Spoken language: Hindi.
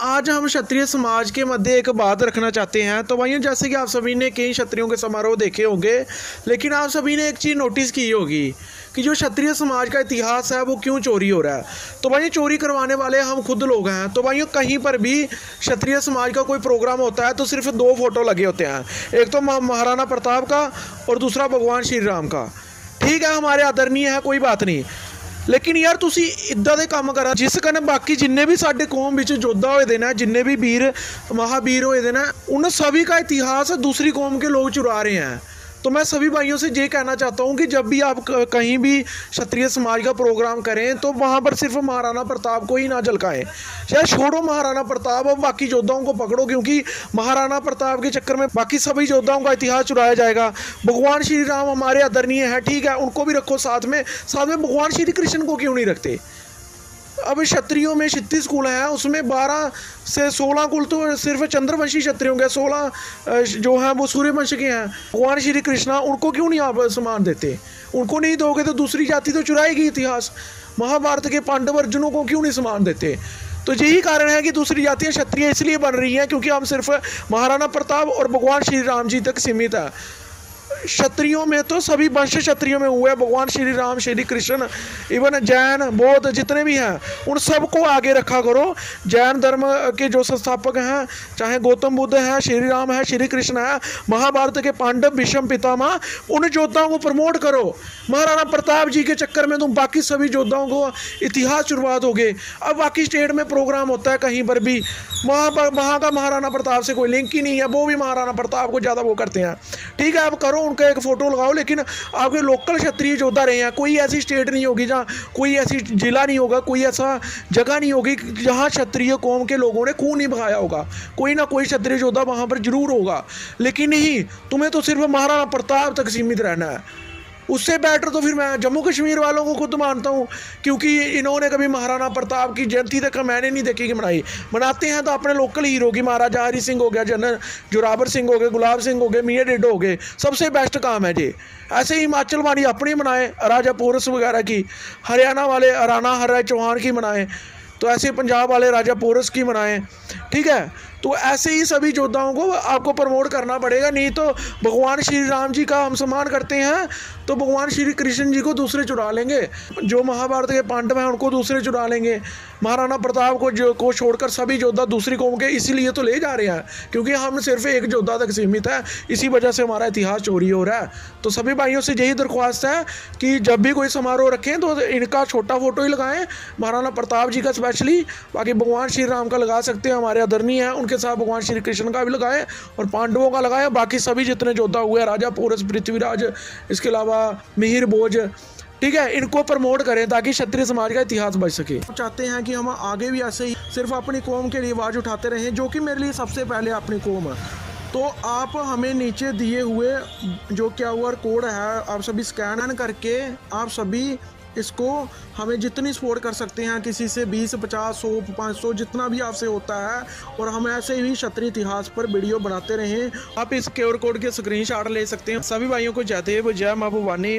आज हम क्षत्रिय समाज के मध्य एक बात रखना चाहते हैं। तो भाइयों, जैसे कि आप सभी ने कई क्षत्रियों के समारोह देखे होंगे, लेकिन आप सभी ने एक चीज़ नोटिस की होगी कि जो क्षत्रिय समाज का इतिहास है वो क्यों चोरी हो रहा है। तो भाइयों, चोरी करवाने वाले हम खुद लोग हैं। तो भाइयों, कहीं पर भी क्षत्रिय समाज का कोई प्रोग्राम होता है तो सिर्फ दो फोटो लगे होते हैं, एक तो महाराणा प्रताप का और दूसरा भगवान श्री राम का। ठीक है, हमारे आदरणीय है, कोई बात नहीं, लेकिन यार तुसी इदा दे काम करा जिस कन्नै बाकी जिन्ने भी साडे कौम विच योद्धा होए दे ने, जिन्ने भी वीर महावीर होए दे ने, उन सभी का इतिहास दूसरी कौम के लोग चुरा रहे हैं। तो मैं सभी भाइयों से ये कहना चाहता हूँ कि जब भी आप कहीं भी क्षत्रिय समाज का प्रोग्राम करें तो वहाँ पर सिर्फ महाराणा प्रताप को ही ना झलकाएं। शायद छोड़ो महाराणा प्रताप और बाकी योद्धाओं को पकड़ो, क्योंकि महाराणा प्रताप के चक्कर में बाकी सभी योद्धाओं का इतिहास चुराया जाएगा। भगवान श्री राम हमारे आदरणीय है, ठीक है, उनको भी रखो साथ में भगवान श्री कृष्ण को क्यों नहीं रखते। अब क्षत्रियों में 36 कुल हैं, उसमें 12 से 16 कुल तो सिर्फ चंद्रवंशी क्षत्रियों के, 16 जो हैं वो सूर्यवंश के हैं। भगवान श्री कृष्णा उनको क्यों नहीं आप सम्मान देते? उनको नहीं दोगे तो दूसरी जाति तो चुराएगी इतिहास। महाभारत के पांडव अर्जुनों को क्यों नहीं सम्मान देते? तो यही कारण है कि दूसरी जातियाँ क्षत्रिय इसलिए बन रही हैं क्योंकि हम सिर्फ महाराणा प्रताप और भगवान श्री राम जी तक सीमित है। क्षत्रियों में तो सभी वंश क्षत्रियों में हुए, भगवान श्री राम, श्री कृष्ण, इवन जैन बौद्ध जितने भी हैं उन सबको आगे रखा करो। जैन धर्म के जो संस्थापक हैं, चाहे गौतम बुद्ध हैं, श्री राम है, श्री कृष्ण है, महाभारत के पांडव भीष्म पितामह, उन योद्धाओं को प्रमोट करो। महाराणा प्रताप जी के चक्कर में तुम बाकी सभी योद्धाओं को इतिहास चुरवा दोगे। अब बाकी स्टेट में प्रोग्राम होता है कहीं पर भी, वहाँ का महाराणा प्रताप से कोई लिंक ही नहीं है, वो भी महाराणा प्रताप को ज़्यादा वो करते हैं। ठीक है, आप करो, उनका एक फ़ोटो लगाओ, लेकिन आपके लोकल क्षत्रिय योद्धा रहे हैं। कोई ऐसी स्टेट नहीं होगी जहाँ, कोई ऐसी जिला नहीं होगा, कोई ऐसा जगह नहीं होगी जहाँ क्षत्रिय कौम के लोगों ने खून नहीं बहाया होगा। कोई ना कोई क्षत्रिय योद्धा वहाँ पर जरूर होगा, लेकिन नहीं, तुम्हें तो सिर्फ महाराणा प्रताप तक सीमित रहना है। उससे बेटर तो फिर मैं जम्मू कश्मीर वालों को खुद मानता हूँ, क्योंकि इन्होंने कभी महाराणा प्रताप की जयंती तक मैंने नहीं देखी कि मनाते हैं तो अपने लोकल हीरो की, महाराजा हरि सिंह हो गया, जनरल जोरावर सिंह हो गए, गुलाब सिंह हो गए, मियाँ डेडो हो गए, सबसे बेस्ट काम है जी। ऐसे ही हिमाचल वाली अपनी मनाए, राजा पोरस वगैरह की, हरियाणा वाले राणा हरराय चौहान की मनाएं, तो ऐसे पंजाब वाले राजा पोरस की मनाएं। ठीक है, तो ऐसे ही सभी योद्धाओं को आपको प्रमोट करना पड़ेगा, नहीं तो भगवान श्री राम जी का हम सम्मान करते हैं तो भगवान श्री कृष्ण जी को दूसरे चुरा लेंगे, जो महाभारत के पांडव हैं उनको दूसरे चुरा लेंगे। महाराणा प्रताप को छोड़कर सभी योद्धा दूसरी कौम के इसीलिए तो ले जा रहे हैं क्योंकि हम सिर्फ एक योद्धा तक सीमित है, इसी वजह से हमारा इतिहास चोरी हो रहा है। तो सभी भाइयों से यही दरख्वास्त है कि जब भी कोई समारोह रखें तो इनका छोटा फोटो ही लगाएं, महाराणा प्रताप जी का स्पेशली, बाकी भगवान श्री राम का लगा सकते हैं, हमारे आदरणीय हैं, उनके साथ भगवान श्री कृष्ण का भी लगाएं और पांडवों का लगाएं। बाकी सभी जितने योद्धा हुए, राजा पोरस, पृथ्वीराज, इसके अलावा मिहिर भोज, ठीक है, इनको प्रमोट करें ताकि क्षत्रिय समाज का इतिहास बच सके। चाहते हैं कि हम आगे भी ऐसे ही सिर्फ अपनी कौम के लिए आवाज़ उठाते रहें, जो कि मेरे लिए सबसे पहले अपनी कौम है। तो आप हमें नीचे दिए हुए जो QR कोड है, आप सभी स्कैन करके आप सभी इसको हमें जितनी सपोर्ट कर सकते हैं, किसी से 20, 50, 100, 500 जितना भी आपसे होता है, और हम ऐसे ही क्षत्रिय इतिहास पर वीडियो बनाते रहें। आप इस QR कोड के स्क्रीनशॉट ले सकते हैं। सभी भाइयों को जय देव, जय मां भवानी।